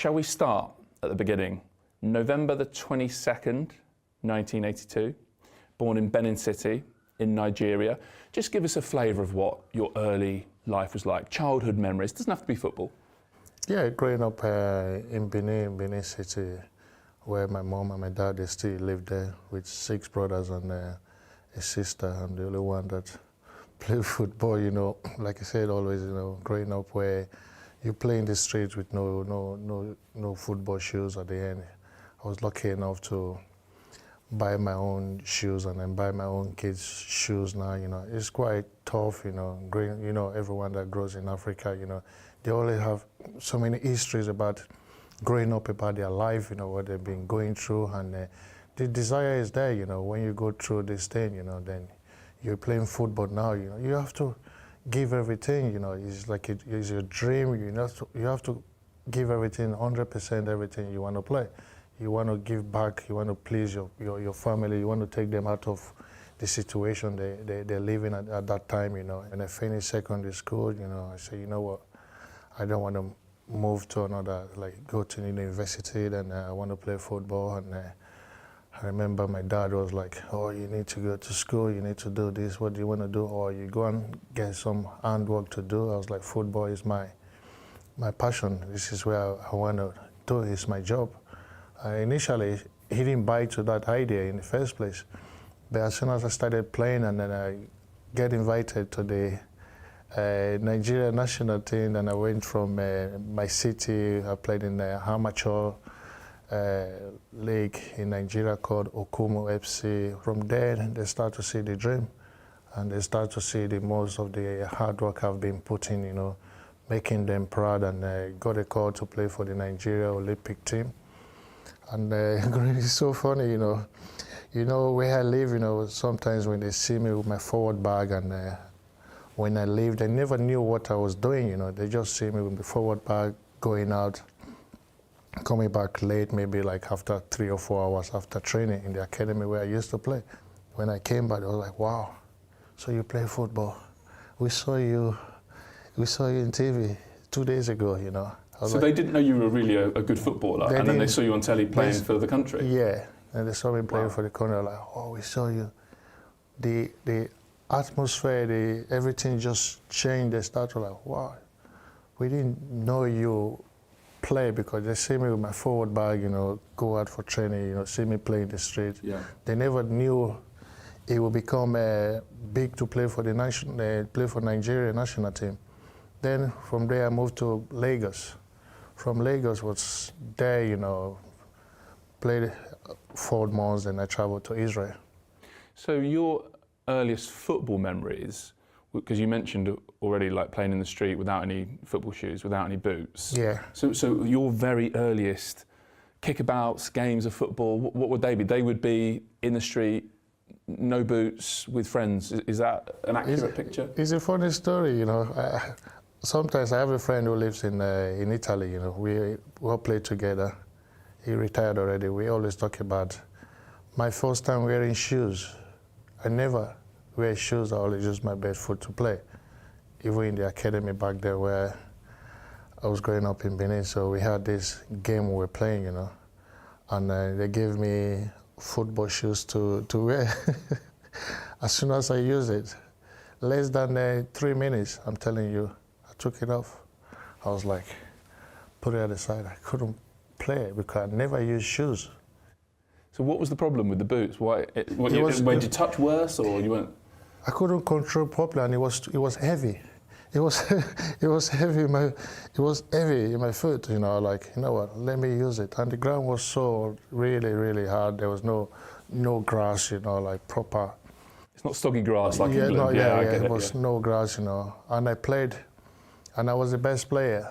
Shall we start at the beginning? November the 22nd, 1982, born in Benin City in Nigeria. Just give us a flavour of what your early life was like, childhood memories. Doesn't have to be football. Yeah, growing up in Benin City, where my mom and my dad, they still lived there with 6 brothers and a sister. I'm the only one that played football, like I said always, growing up where you play in the streets with no football shoes at the end. I was lucky enough to buy my own shoes and then buy my own kids' shoes now, It's quite tough, growing, everyone that grows in Africa, they always have so many histories about growing up, about their life, what they've been going through, and the desire is there, when you go through this thing, then you're playing football now, you have to give everything, it's like it's your dream, you have to give everything, 100% everything you want to play. You want to give back, you want to please your family, you want to take them out of the situation they're living at that time, And I finished secondary school, I said, you know what, I don't want to move to another, like go to university, then I want to play football. And I remember my dad was like, oh, you need to go to school, you need to do this, what do you want to do? Or you go and get some handwork to do. I was like, football is my passion. This is where I want to do, it's my job. Initially, he didn't buy to that idea in the first place. But as soon as I started playing and then I get invited to the Nigeria national team, and I went from my city, I played in the amateur league in Nigeria called Okumu FC. From there, they start to see the dream, and they start to see the most of the hard work I've been putting, making them proud, and got a call to play for the Nigeria Olympic team. And it's so funny, where I live, sometimes when they see me with my forward bag and when I leave, they never knew what I was doing, They just see me with the forward bag, going out, coming back late, maybe like after 3 or 4 hours after training in the academy where I used to play. When I came back, I was like, wow, so you play football. We saw you in TV 2 days ago, So they didn't know you were really a good footballer, and then they saw you on telly playing for the country? Yeah, and they saw me playing for the country, like, oh, we saw you. The atmosphere, everything just changed. They started like, wow, we didn't know you play, because they see me with my forward bag, go out for training, see me play in the street. Yeah. They never knew it would become big to play for play for Nigeria national team. Then from there I moved to Lagos. From Lagos was there, played 4 months, and I traveled to Israel. So your earliest football memories, because you mentioned already like playing in the street without any football shoes, without any boots. Yeah. So your very earliest kickabouts, games of football, what would they be? They would be in the street, no boots, with friends. Is that an accurate picture? It's a funny story, Sometimes I have a friend who lives in Italy, we all play together. He retired already. We always talk about my first time wearing shoes. I never wear shoes, I always use my bare foot to play. Even in the academy back there where I was growing up in Benin, so we had this game we were playing, and they gave me football shoes to wear. As soon as I use it, less than 3 minutes, I'm telling you, I took it off. I was like, put it at the side. I couldn't play because I never used shoes. So what was the problem with the boots? Why? Did you touch worse, or you weren't? I couldn't control properly, and it was heavy. It was heavy. It was heavy in my foot. Like, you know what? Let me use it. And the ground was so really hard. There was no grass. Like proper. It's not stoggy grass like England. It was no grass. And I played, and I was the best player.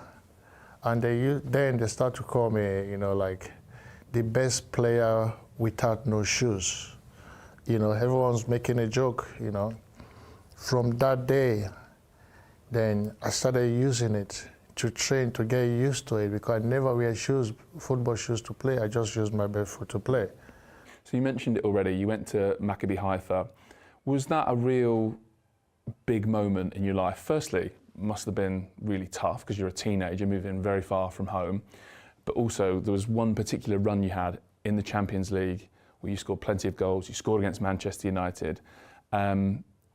And then they start to call me, like the best player without no shoes. Everyone's making a joke. From that day, then I started using it to train, to get used to it, because I never wear shoes, football shoes to play. I just use my bare foot to play. So you mentioned it already. You went to Maccabi Haifa. Was that a real big moment in your life? Firstly, must have been really tough because you're a teenager moving very far from home. but also there was one particular run you had in the Champions League where you scored plenty of goals. You scored against Manchester United.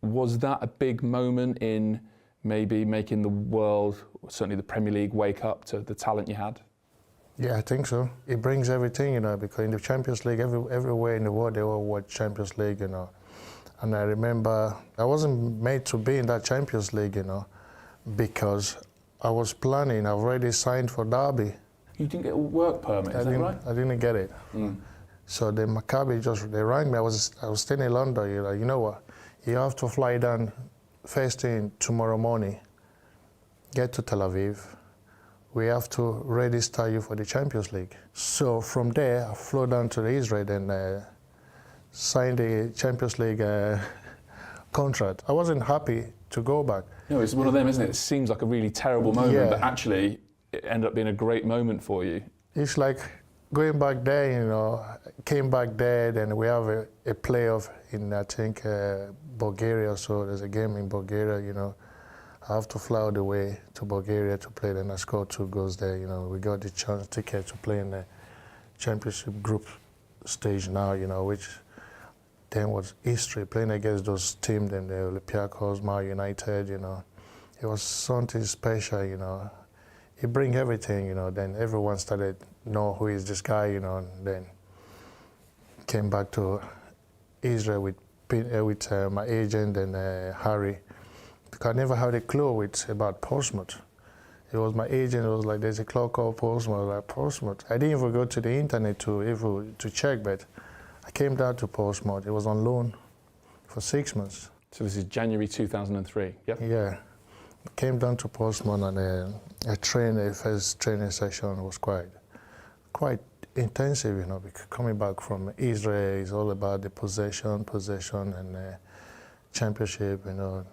Was that a big moment in maybe making the world, or certainly the Premier League, wake up to the talent you had? Yeah, I think so. It brings everything, you know, because in the Champions League, everywhere in the world, they all watch Champions League, you know. And I remember I wasn't made to be in that Champions League, you know, because I was planning, I've already signed for Derby. You didn't get a work permit, is that right? I didn't get it. So the Maccabi they rang me. I was staying in London. You know what? You have to fly down first thing tomorrow morning. Get to Tel Aviv. We have to register you for the Champions League. So from there, I flew down to Israel and signed the Champions League contract. I wasn't happy to go back. No, it's one of them, isn't it? It seems like a really terrible moment, Yeah. but actually it ended up being a great moment for you. It's like going back there, you know, came back there, then we have a playoff in, I think, Bulgaria. So there's a game in Bulgaria, you know. I have to fly all the way to Bulgaria to play, then I scored 2 goals there, you know. We got the chance ticket to play in the championship group stage now, you know, which then was history, playing against those teams, then the Olympiacos, Man United, you know. It was something special, you know. It brings everything, you know. Then everyone started know who is this guy, you know, and then came back to Israel with my agent and Harry. Because I never had a clue about Portsmouth. It was my agent. It was like, there's a club called Portsmouth. I was like, Portsmouth. I didn't even go to the internet to check, but I came down to Portsmouth. It was on loan for 6 months. So this is January 2003, yeah? Yeah. I came down to Portsmouth and I trained. The first training session was quite intensive, you know, because coming back from Israel is all about the possession and championship, you know.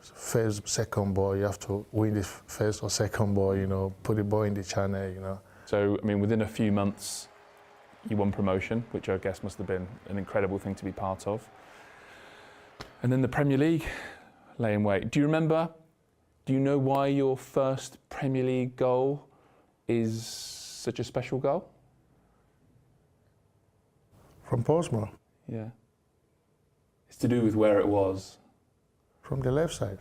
First, second ball, you have to win the first or second ball, you know, put the ball in the channel, you know. So, I mean, within a few months, you won promotion, which I guess must have been an incredible thing to be part of. And then the Premier League lay in wait. Do you know why your first Premier League goal is such a special goal? From Portsmouth? Yeah. It's to do with where it was. From the left side.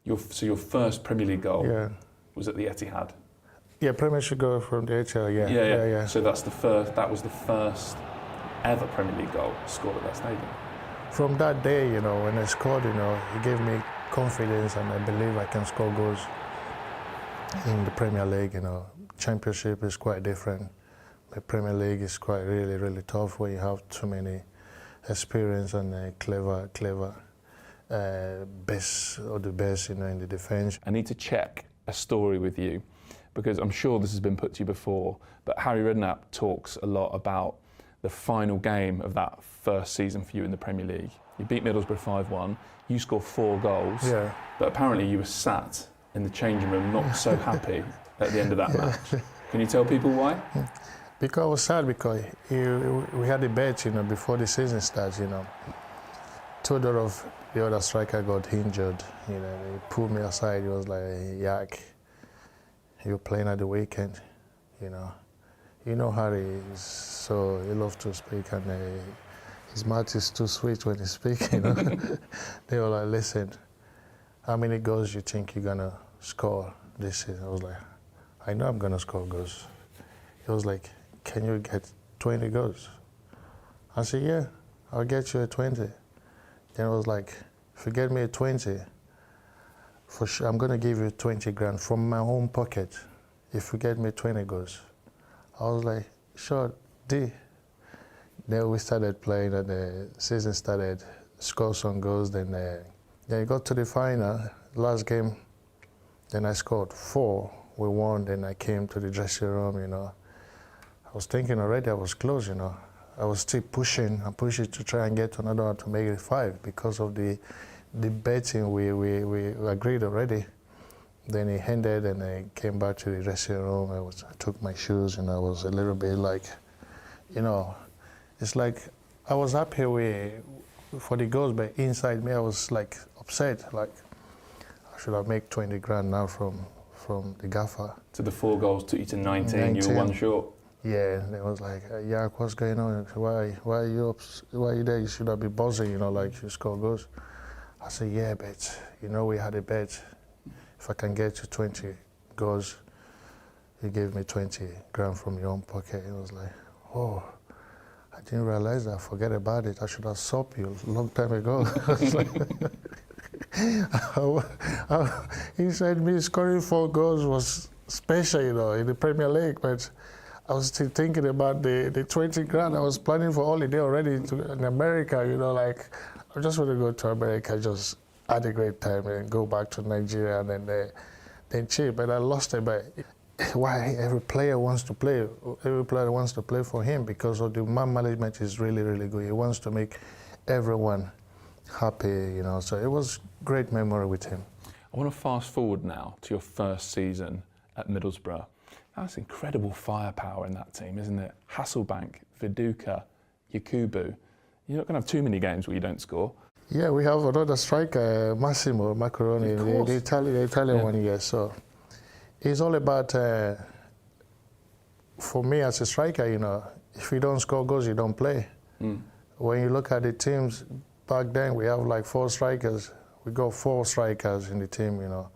So your first Premier League goal was at the Etihad? Yeah, Premiership goal from the Etihad, yeah. So that was the first ever Premier League goal scored at that stadium. From that day, you know, when I scored, you know, it gave me confidence and I believe I can score goals in the Premier League, you know. Championship is quite different. The Premier League is quite really tough where you have too many experience and clever best of the best, you know, in the defence. I need to check a story with you because I'm sure this has been put to you before, but Harry Redknapp talks a lot about the final game of that first season for you in the Premier League. You beat Middlesbrough 5-1, you scored 4 goals, but apparently you were sat in the changing room not so happy at the end of that match. Can you tell people why? Because I was sad because we had a bet, you know, before the season starts, you know. Todorov, the other striker, got injured. You know, he pulled me aside. He was like, "Yak, you're playing at the weekend." You know Harry. So he loves to speak, and his mouth is too sweet when he speaks. You know, they were like, "Listen, how many goals you think you're gonna score this season?" I was like, "I know I'm gonna score goals." He was like, "Can you get 20 goals?" I said, "Yeah, I'll get you a 20." Then I was like, if you get me a 20, for sure, I'm going to give you 20 grand from my own pocket if you get me 20 goals. I was like, sure, D. Then we started playing and the season started, scored some goals. Then I got to the final, last game, then I scored 4. We won, then I came to the dressing room, you know. I was thinking already I was close, you know. I was still pushing to try and get another one to make it 5 because of the betting we agreed already. Then he ended and I came back to the dressing room. I took my shoes and I was a little bit like, you know, it's like I was happy for the goals, but inside me I was like upset, like I should have made 20 grand now from from the gaffer. So the 4 goals took you to 19, you were 1 short. Yeah, and it was like, Yak, what's going on? Why are you why are you there? You should have been buzzing, you know, like you score goals. I said, yeah, but you know, we had a bet. If I can get to 20 goals, he gave me 20 grand from your own pocket. It was like, oh, I didn't realize that. Forget about it. I should have sold you a long time ago. He said me scoring 4 goals was special, you know, in the Premier League, but I was still thinking about the 20 grand. I was planning for holiday already in America, you know, like, I just want to go to America, just had a great time and go back to Nigeria and then chill. But I lost it. But why every player wants to play? Every player wants to play for him because of the man management is really, really good. He wants to make everyone happy, you know. So it was great memory with him. I want to fast forward now to your first season at Middlesbrough. That's incredible firepower in that team, isn't it? Hasselbank, Viduka, Yakubu. You're not going to have too many games where you don't score. Yeah, we have another striker, Massimo Macaroni, the Italian one, yes. So it's all about, for me as a striker, you know, if you don't score goals, you don't play. When you look at the teams back then, we have like 4 strikers. We got 4 strikers in the team, you know.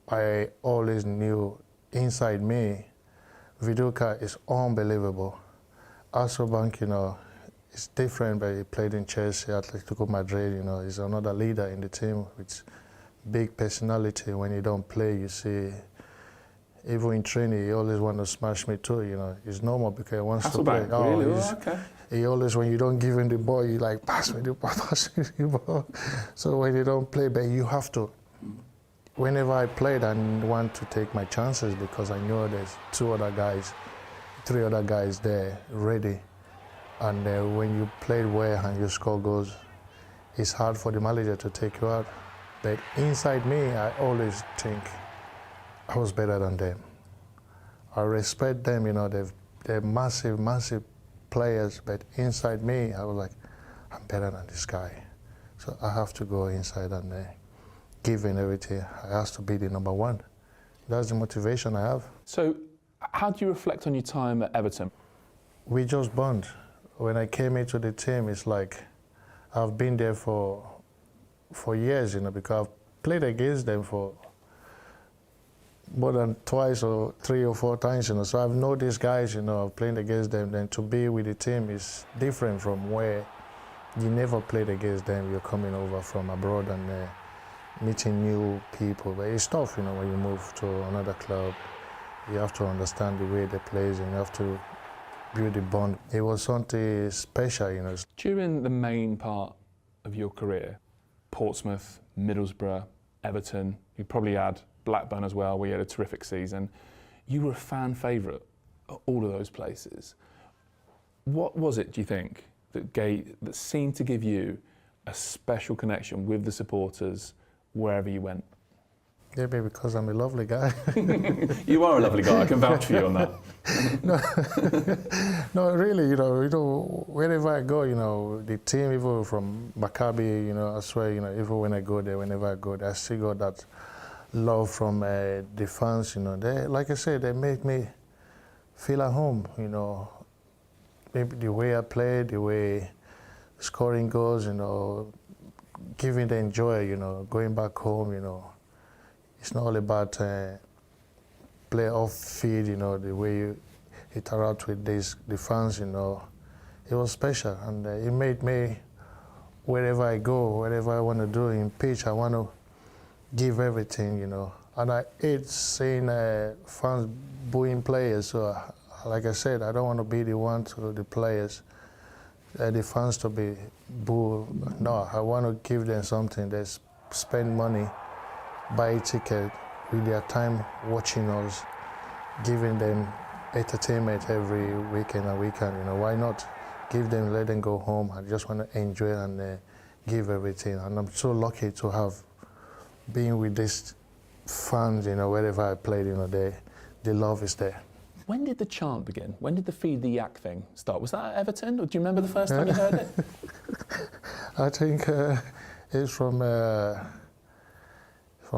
I always knew inside me, Viduka is unbelievable. Hasselbank, you know, it's different, but he played in Chelsea, Atletico Madrid, you know, he's another leader in the team with big personality. When you don't play, you see, even in training, he always want to smash me too, you know. It's normal because he wants to play. Really? Okay. He always, when you don't give him the ball, he like, pass me the ball, pass me the ball. So when you don't play, but you have to. Whenever I played, I want to take my chances because I know there's 3 other guys there ready. And when you play well and you score goals, it's hard for the manager to take you out. But inside me, I always think I was better than them. I respect them, you know, they're massive, massive players, but inside me, I was like, I'm better than this guy. So I have to go inside and give in everything. I have to be the number 1. That's the motivation I have. So how do you reflect on your time at Everton? We just bond. When I came into the team, it's like I've been there for years, you know, because I've played against them for more than twice or 3 or 4 times, you know. So I've known these guys, you know, I've played against them. Then to be with the team is different from where you never played against them. You're coming over from abroad and meeting new people. But it's tough, you know, when you move to another club. You have to understand the way they play and you have to build a bond. It was something special, you know. During the main part of your career, Portsmouth, Middlesbrough, Everton, you probably had Blackburn as well, where you had a terrific season. You were a fan favourite at all of those places. What was it, do you think, that seemed to give you a special connection with the supporters wherever you went? Maybe because I'm a lovely guy. You are a lovely guy, I can vouch for you on that. No, really, you know, wherever I go, you know, the team, even from Maccabi, you know, I swear, you know, even when I go there, whenever I go there, I still got that love from the fans, you know. They, like I said, they make me feel at home, you know. Maybe the way I play, the way scoring goals, you know, giving them joy, you know, going back home, you know. It's not all about play off field, you know, the way you interact with the fans, you know. It was special, and it made me, wherever I go, whatever I want to do in pitch, I want to give everything, you know. And I hate seeing fans booing players. So, like I said, I don't want to be the one to the players, the fans to be booed. No, I want to give them something. They spend money, buy a ticket with their time watching us, giving them entertainment every weekend and weekend. You know, why not give them, let them go home? I just want to enjoy and give everything. And I'm so lucky to have been with these fans, you know, wherever I played, you know, the love is there. When did the chant begin? When did the Feed the Yak thing start? Was that at Everton, or do you remember the first time you heard it? I think it's from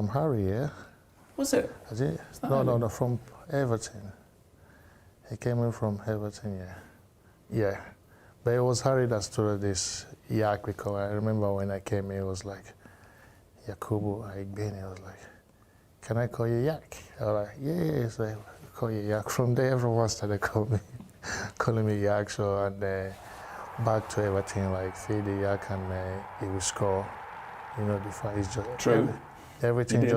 Harry, yeah? Was it? No, from Everton. He came in from Everton, yeah. Yeah. But it was Harry that started this Yak, because I remember when I came in, it was like, Yakubu, Aiyegbemi. I was like, can I call you Yak? I was like, yeah, it's like, call you Yak. From there, everyone started calling me Yak. So, and back to Everton, like, feed the Yak, and he will score. You know, the fight is just... True. Everything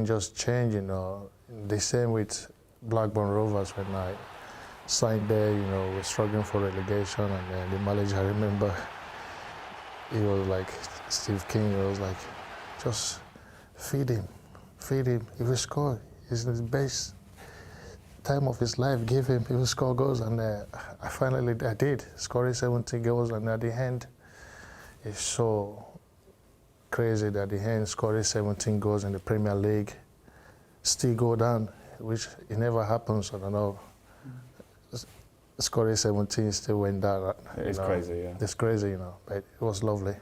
just changed, you know. The same with Blackburn Rovers when I signed there, you know, we're struggling for relegation, and the manager, I remember, he was like, Steve King, he was like, just feed him, he will score. It's the best time of his life, give him, he will score goals. And I did, scoring 70 goals, and at the end, it's so crazy that at the end, scoring 17 goals in the Premier League, still go down, which it never happens, I don't know. Scoring 17 still went down. It's crazy, yeah. It's crazy, you know, but it was lovely.